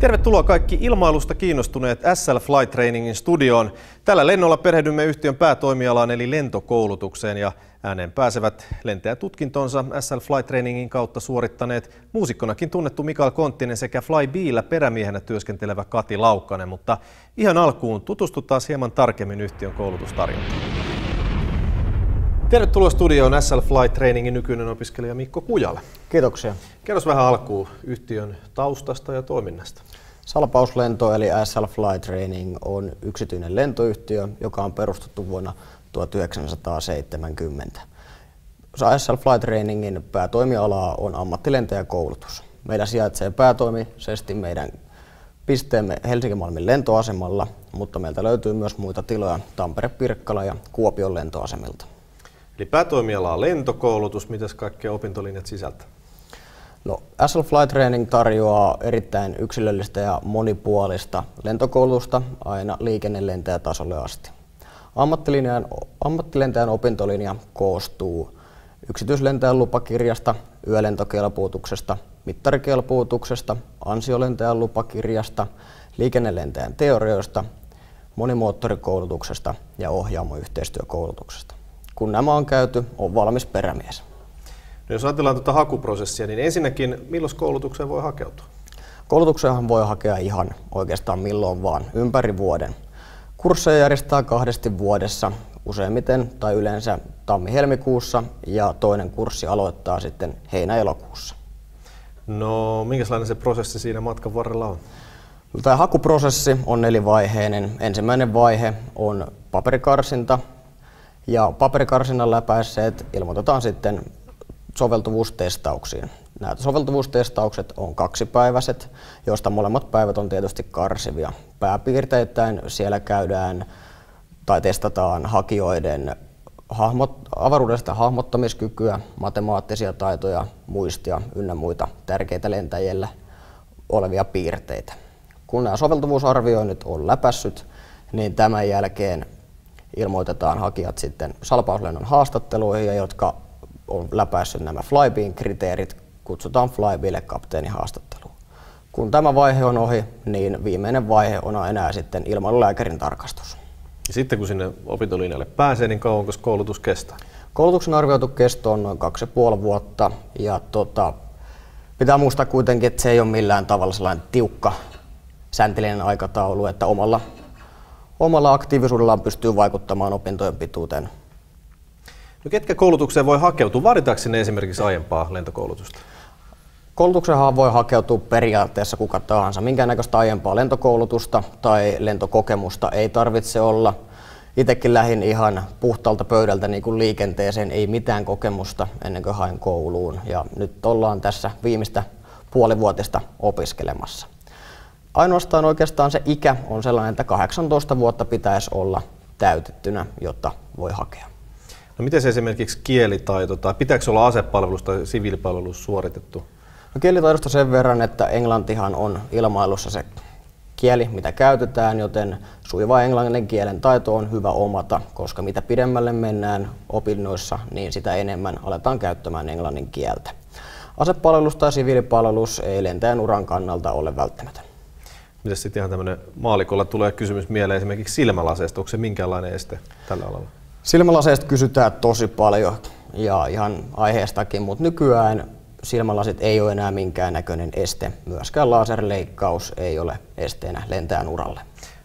Tervetuloa kaikki ilmailusta kiinnostuneet SL Flight Trainingin studioon. Tällä lennolla perehdymme yhtiön päätoimialaan eli lentokoulutukseen ja ääneen pääsevät lentäjätutkintonsa SL Flight Trainingin kautta suorittaneet muusikkonakin tunnettu Mikael Konttinen sekä Flybeellä perämiehenä työskentelevä Kati Laukkanen, mutta ihan alkuun tutustutaan hieman tarkemmin yhtiön koulutustarjontaan. Tervetuloa studioon SL Flight Trainingin nykyinen opiskelija Mikko Kujala. Kiitoksia. Kerros vähän alkuun yhtiön taustasta ja toiminnasta. Salpauslento eli SL Flight Training on yksityinen lentoyhtiö, joka on perustettu vuonna 1970. SL Flight Trainingin päätoimiala on ammattilentäjäkoulutus. Meillä sijaitsee päätoimisesti meidän pisteemme Helsinki-Malmin lentoasemalla, mutta meiltä löytyy myös muita tiloja Tampere, Pirkkala ja Kuopion lentoasemilta. Eli päätoimiala on lentokoulutus, mitäs kaikkea opintolinjat sisältää? No, SL Flight Training tarjoaa erittäin yksilöllistä ja monipuolista lentokoulutusta aina liikennelentäjätasolle asti. Ammattilentäjän opintolinja koostuu yksityislentäjän lupakirjasta, yölentokelpuutuksesta, mittarikelpuutuksesta, ansiolentäjän lupakirjasta, liikennelentäjän teorioista, monimoottorikoulutuksesta ja ohjaamoyhteistyökoulutuksesta. Kun nämä on käyty, on valmis perämies. No jos ajatellaan tuota hakuprosessia, niin ensinnäkin milloin koulutukseen voi hakeutua? Koulutukseenhan voi hakea ihan oikeastaan milloin vaan, ympäri vuoden. Kursseja järjestää 2 vuodessa, useimmiten tai yleensä tammi-helmikuussa ja toinen kurssi aloittaa sitten heinä-elokuussa. No minkälainen se prosessi siinä matkan varrella on? Tämä hakuprosessi on 4-vaiheinen. Ensimmäinen vaihe on paperikarsinta ja paperikarsinnan läpäisseet ilmoitetaan sitten soveltuvuustestauksiin. Nämä soveltuvuustestaukset on 2-päiväiset, joista molemmat päivät on tietysti karsivia. Pääpiirteittäin siellä käydään tai testataan hakijoiden avaruudesta hahmottamiskykyä, matemaattisia taitoja, muistia ynnä muita tärkeitä lentäjillä olevia piirteitä. Kun nämä soveltuvuusarvioinnit on läpässyt, niin tämän jälkeen ilmoitetaan hakijat sitten salpauslennon haastatteluihin, jotka on läpäissyt nämä Flybein kriteerit, kutsutaan Flybeille kapteenihaastatteluun. Kun tämä vaihe on ohi, niin viimeinen vaihe on enää sitten ilmailulääkärin tarkastus. Ja sitten kun sinne opintolinjalle pääsee, niin kauanko koulutus kestää? Koulutuksen arvioitu kesto on noin 2,5 vuotta ja pitää muistaa kuitenkin, että se ei ole millään tavalla sellainen tiukka säntillinen aikataulu, että omalla aktiivisuudellaan pystyy vaikuttamaan opintojen pituuteen. No ketkä koulutukseen voi hakeutua? Vaaditaanko sinne esimerkiksi aiempaa lentokoulutusta? Koulutukseenhan voi hakeutua periaatteessa kuka tahansa. Minkäännäköistä aiempaa lentokoulutusta tai lentokokemusta ei tarvitse olla. Itsekin lähdin ihan puhtaalta pöydältä niin kuin liikenteeseen, ei mitään kokemusta ennen kuin hain kouluun. Ja nyt ollaan tässä viimeistä puolivuotista opiskelemassa. Ainoastaan oikeastaan se ikä on sellainen, että 18 vuotta pitäisi olla täytettynä, jotta voi hakea. No miten se esimerkiksi kielitaito tai pitääkö olla asepalvelus tai siviilipalvelus suoritettu? No kielitaidosta sen verran, että englantihan on ilmailussa se kieli, mitä käytetään, joten sujuva englannin kielen taito on hyvä omata, koska mitä pidemmälle mennään opinnoissa, niin sitä enemmän aletaan käyttämään englannin kieltä. Asepalvelus tai siviilipalvelus ei lentäjän uran kannalta ole välttämätön. Mitäs sitten ihan tämmöinen maalikolla tulee kysymys mieleen esimerkiksi silmälaseista, onko se minkäänlainen este tällä alalla? Silmälaseista kysytään tosi paljon ja ihan aiheestakin, mutta nykyään silmälasit ei ole enää minkäännäköinen este. Myöskään laserleikkaus ei ole esteenä lentäjän uralle.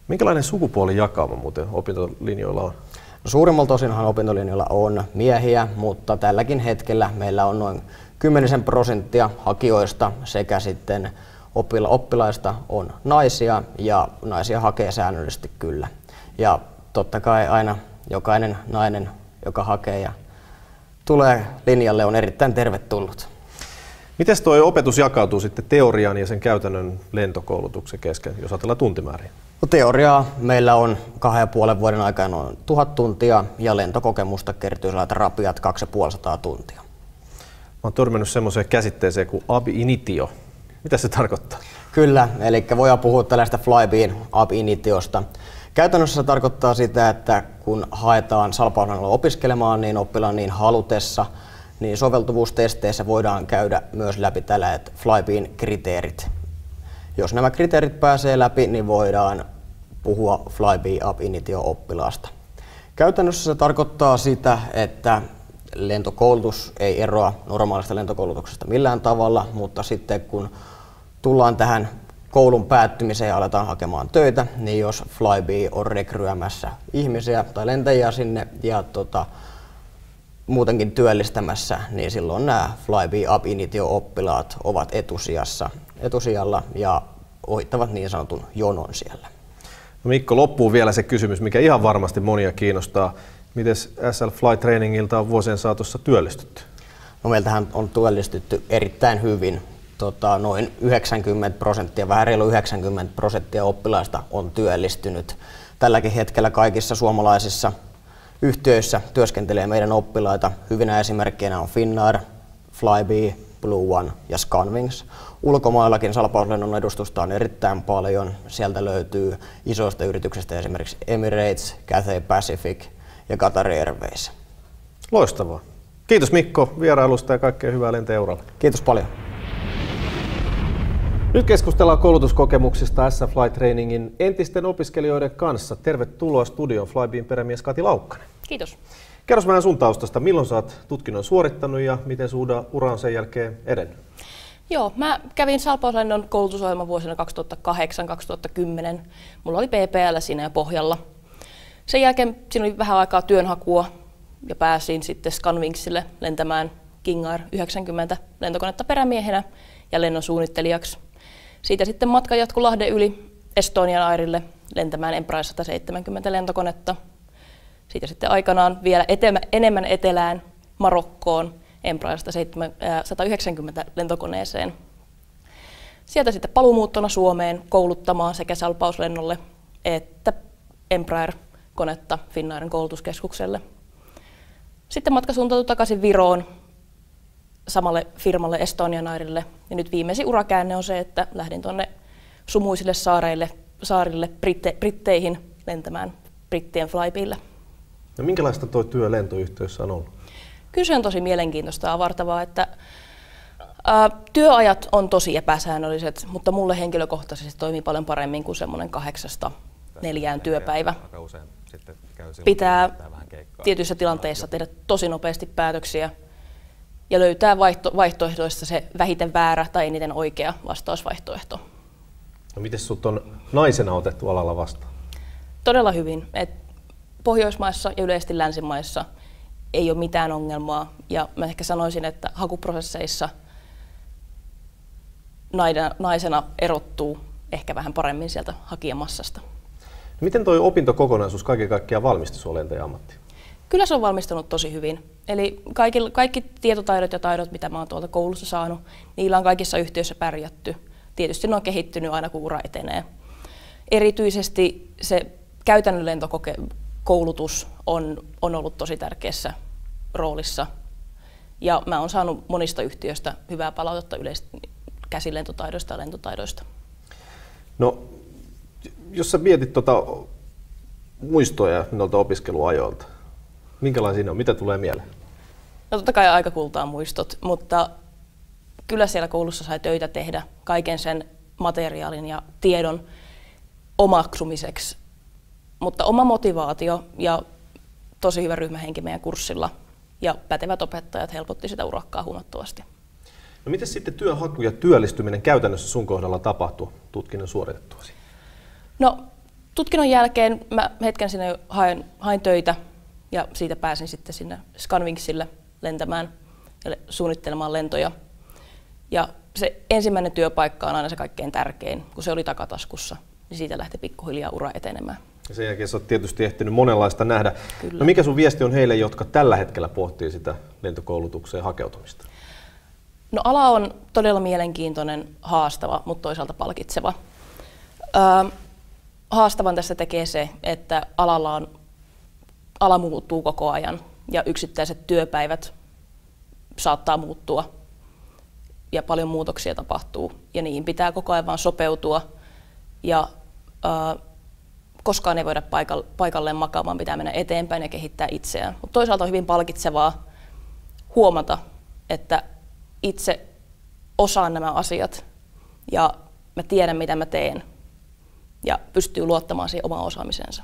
Minkälainen sukupuolijakauma muuten opintolinjoilla on? No, suurimmalta osinhan opintolinjoilla on miehiä, mutta tälläkin hetkellä meillä on noin 10% hakijoista sekä sitten oppilaista on naisia ja naisia hakee säännöllisesti kyllä. Ja totta kai aina jokainen nainen, joka hakee ja tulee linjalle, on erittäin tervetullut. Miten tuo opetus jakautuu sitten teorian ja sen käytännön lentokoulutuksen kesken, jos ajatellaan tuntimääriä? No, teoriaa meillä on 2,5 vuoden aikana noin 1000 tuntia ja lentokokemusta kertyy sellaista rapiat 250 tuntia. Mä oon törmännyt semmoiseen käsitteeseen kuin ab initio. Mitä se tarkoittaa? Kyllä, eli voidaan puhua tällaista Flybein ab initiosta. Käytännössä se tarkoittaa sitä, että kun haetaan salpauslennolla opiskelemaan, niin oppilaan niin halutessa, niin soveltuvuustesteissä voidaan käydä myös läpi tällaiset Flybein kriteerit. Jos nämä kriteerit pääsee läpi, niin voidaan puhua Flybe Up Initio-oppilaasta. Käytännössä se tarkoittaa sitä, että lentokoulutus ei eroa normaalista lentokoulutuksesta millään tavalla, mutta sitten kun tullaan tähän koulun päättymiseen ja aletaan hakemaan töitä, niin jos Flybe on rekryämässä ihmisiä tai lentäjiä sinne ja muutenkin työllistämässä, niin silloin nämä Flybe Up Initio-oppilaat ovat etusijalla ja ohittavat niin sanotun jonon siellä. No Mikko, loppuun vielä se kysymys, mikä ihan varmasti monia kiinnostaa. Miten SL Flight Trainingilta on vuosien saatossa työllistytty? No meiltähän on työllistytty erittäin hyvin. Noin 90%, vähän reilu 90% oppilaista on työllistynyt. Tälläkin hetkellä kaikissa suomalaisissa yhtiöissä työskentelee meidän oppilaita. Hyvinä esimerkkeinä on Finnair, Flybe, Blue One ja Scanwings. Ulkomaillakin salpauslennon edustusta on erittäin paljon. Sieltä löytyy isoista yrityksistä esimerkiksi Emirates, Cathay Pacific ja Qatar Airways. Loistavaa. Kiitos Mikko vierailusta ja kaikkea hyvää lentouralle. Kiitos paljon. Nyt keskustellaan koulutuskokemuksista SL Flight Trainingin entisten opiskelijoiden kanssa. Tervetuloa studioon Flybeen perämies Kati Laukkanen. Kiitos. Kerros vähän sun taustasta. Milloin sä oot tutkinnon suorittanut ja miten sun ura on sen jälkeen edennyt? Joo, mä kävin salpauslennon koulutusohjelman vuosina 2008-2010. Mulla oli PPL siinä jo pohjalla. Sen jälkeen siinä oli vähän aikaa työnhakua ja pääsin sitten Scanwingsille lentämään King Air 90 lentokonetta perämiehenä ja lennon suunnittelijaksi. Siitä sitten matka jatkui Lahden yli Estonian Airille lentämään Embraer 170 lentokonetta. Siitä sitten aikanaan vielä enemmän etelään Marokkoon Embraer 190 lentokoneeseen. Sieltä sitten paluumuuttona Suomeen kouluttamaan sekä salpauslennolle että Embraer-konetta Finnairin koulutuskeskukselle. Sitten matka suuntautui takaisin Viroon samalle firmalle Estonian Airille. Ja nyt viimeisin urakäänne on se, että lähdin tuonne sumuisille saarille Britteihin lentämään Brittien Flybelle. No minkälaista tuo työ lentoyhtiössä on ollut? Kyllä se on tosi mielenkiintoista ja avartavaa, että työajat on tosi epäsäännölliset, mutta mulle henkilökohtaisesti toimii paljon paremmin kuin semmoinen 8-4 työpäivä. Pitää tietyissä tilanteissa tehdä tosi nopeasti päätöksiä ja löytää vaihtoehdoista se vähiten väärä tai eniten oikea vastausvaihtoehto. No miten sut on naisena otettu alalla vastaan? Todella hyvin. Pohjoismaissa ja yleisesti länsimaissa ei ole mitään ongelmaa ja mä ehkä sanoisin, että hakuprosesseissa naisena erottuu ehkä vähän paremmin sieltä hakijamassasta. Miten tuo opintokokonaisuus kaiken kaikkiaan valmisti sua lentäjä-ammattiin? Kyllä se on valmistunut tosi hyvin. Eli kaikki tietotaidot ja taidot, mitä mä oon tuolta koulussa saanut, niillä on kaikissa yhtiöissä pärjätty. Tietysti ne on kehittynyt aina kun ura etenee. Erityisesti se käytännön lentokoulutus on ollut tosi tärkeässä roolissa. Ja mä oon saanut monista yhtiöistä hyvää palautetta käsilentotaidoista ja lentotaidoista. No, jos sä mietit muistoja noilta opiskeluajoilta, minkälaisia ne on? Mitä tulee mieleen? No totta kai aika kultaa muistot, mutta kyllä siellä koulussa sai töitä tehdä kaiken sen materiaalin ja tiedon omaksumiseksi. Mutta oma motivaatio ja tosi hyvä ryhmähenki meidän kurssilla ja pätevät opettajat helpotti sitä urakkaa huomattavasti. No miten sitten työhaku ja työllistyminen käytännössä sun kohdalla tapahtui tutkinnon suoritettuasi? No tutkinnon jälkeen mä hetken sinne hain töitä ja siitä pääsin sitten sinne Scanwingsille lentämään ja suunnittelemaan lentoja. Ja se ensimmäinen työpaikka on aina se kaikkein tärkein, kun se oli takataskussa, niin siitä lähti pikkuhiljaa ura etenemään. Ja sen jälkeen sä oot tietysti ehtinyt monenlaista nähdä. Kyllä. No mikä sun viesti on heille, jotka tällä hetkellä pohtii sitä lentokoulutukseen hakeutumista? No ala on todella mielenkiintoinen, haastava, mutta toisaalta palkitseva. Haastavan tässä tekee se, että ala muuttuu koko ajan ja yksittäiset työpäivät saattaa muuttua ja paljon muutoksia tapahtuu ja niihin pitää koko ajan vaan sopeutua ja koskaan ei voida paikalleen makaamaan, pitää mennä eteenpäin ja kehittää itseään. Mutta toisaalta on hyvin palkitsevaa huomata, että itse osaan nämä asiat ja mä tiedän mitä mä teen ja pystyy luottamaan siihen omaan osaamiseensa.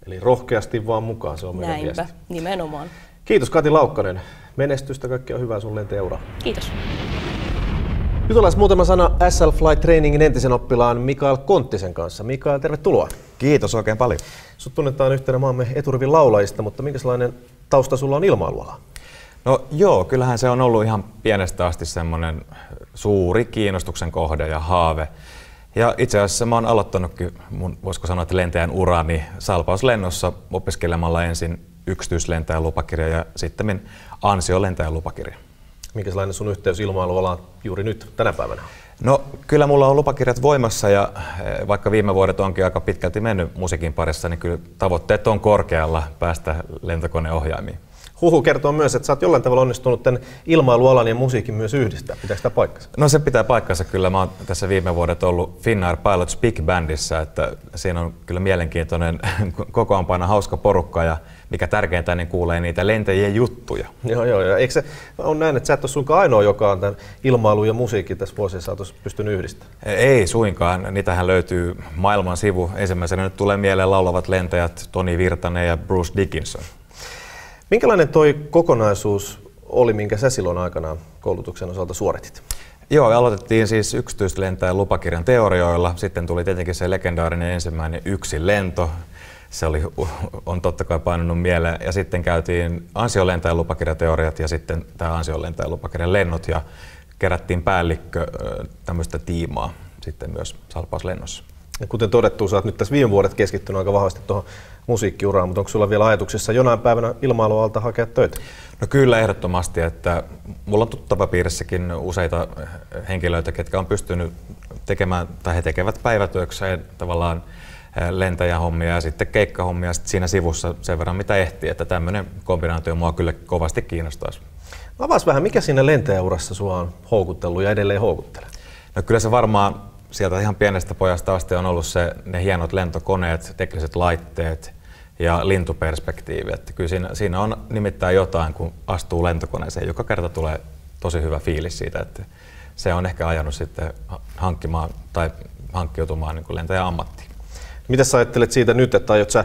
Eli rohkeasti vaan mukaan, se on meidän Näinpä, viesti. nimenomaan. Kiitos Kati Laukkanen. Menestystä, kaikkea hyvää sun lentäjäuraan. Kiitos. Jutellaan muutama sana SL Flight Trainingin entisen oppilaan Mikael Konttisen kanssa. Mikael, tervetuloa. Kiitos oikein paljon. Sut tunnetaan yhtenä maamme eturivin laulajista, mutta minkälainen tausta sulla on ilmailualalla? No joo, kyllähän se on ollut ihan pienestä asti semmoinen suuri kiinnostuksen kohde ja haave. Ja itse asiassa mä oon aloittanutkin, voisiko sanoa, että lentäjän urani salpauslennossa opiskelemalla ensin yksityislentäjän lupakirja ja sitten ansiolentäjän lupakirja. Minkälainen sun yhteys ilmailualaan juuri nyt, tänä päivänä? No kyllä mulla on lupakirjat voimassa ja vaikka viime vuodet onkin aika pitkälti mennyt musiikin parissa, niin kyllä tavoitteet on korkealla päästä lentokoneohjaimiin. Huhu kertoo myös, että sä oot jollain tavalla onnistunut tämän ilmailualan ja musiikin myös yhdistää. Pitääkö sitä paikkansa? No se pitää paikkansa kyllä. Mä oon tässä viime vuodet ollut Finnair Pilots Big Bandissa, että siinä on kyllä mielenkiintoinen kokoonpano, hauska porukka ja mikä tärkeintä, niin kuulee niitä lentäjien juttuja. Joo. Eikö se on näin, että sä et ole suinkaan ainoa, joka on tämän ilmailu ja musiikin tässä vuosien saatossa pystynyt yhdistämään? Ei suinkaan. Niitähän löytyy maailman sivu. Ensimmäisenä nyt tulee mieleen laulavat lentäjät Toni Virtanen ja Bruce Dickinson. Minkälainen toi kokonaisuus oli, minkä sä silloin aikanaan koulutuksen osalta suoritit? Joo, aloitettiin siis yksityislentäjän lupakirjan teorioilla. Sitten tuli tietenkin se legendaarinen ensimmäinen yksin lento. Se on totta kai painunut mieleen. Ja sitten käytiin ansiolentäjän lupakirjateoriat ja sitten tämä ansiolentäjän lupakirjan lennot ja kerättiin päällikkö tämmöistä tiimaa sitten myös salpauslennossa. Ja kuten todettu, sä oot nyt tässä viime vuodet keskittynyt aika vahvasti tuohon musiikkiuraan, mutta onko sulla vielä ajatuksissa jonain päivänä ilmailualta hakea töitä? No kyllä ehdottomasti, että mulla on tuttavapiirissäkin useita henkilöitä, ketkä on pystynyt tekemään, tai he tekevät päivätyökseen tavallaan lentäjähommia ja sitten keikkahommia ja sitten siinä sivussa sen verran mitä ehtii, että tämmöinen kombinaatio mua kyllä kovasti kiinnostaisi. Avaas vähän, mikä siinä lentäjäurassa sua on houkutellut ja edelleen houkuttelee? No kyllä se varmaan sieltä ihan pienestä pojasta asti on ollut ne hienot lentokoneet, tekniset laitteet ja lintuperspektiivi. Että kyllä siinä on nimittäin jotain, kun astuu lentokoneeseen. Joka kerta tulee tosi hyvä fiilis siitä, että se on ehkä ajanut sitten hankkimaan tai hankkiutumaan niin kuin lentäjän ammattiin. Mitä sä ajattelet siitä nyt, että aiot sä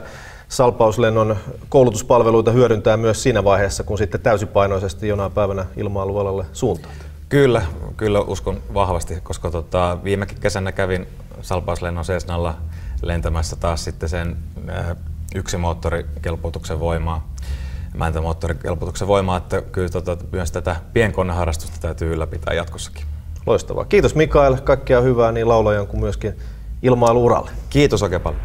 salpauslennon koulutuspalveluita hyödyntää myös siinä vaiheessa, kun sitten täysipainoisesti jonain päivänä ilmailualalle suuntaan? Kyllä uskon vahvasti, koska viimekin kesänä kävin salpauslennon Cessnalla lentämässä taas sitten sen yksimoottorikelpuutuksen voimaa, mäntämoottorikelpuutuksen voimaa, että kyllä myös tätä pienkoneharrastusta täytyy ylläpitää jatkossakin. Loistavaa. Kiitos Mikael, kaikkea hyvää niin laulajan kuin myöskin ilmailuuralle. Kiitos oikein paljon.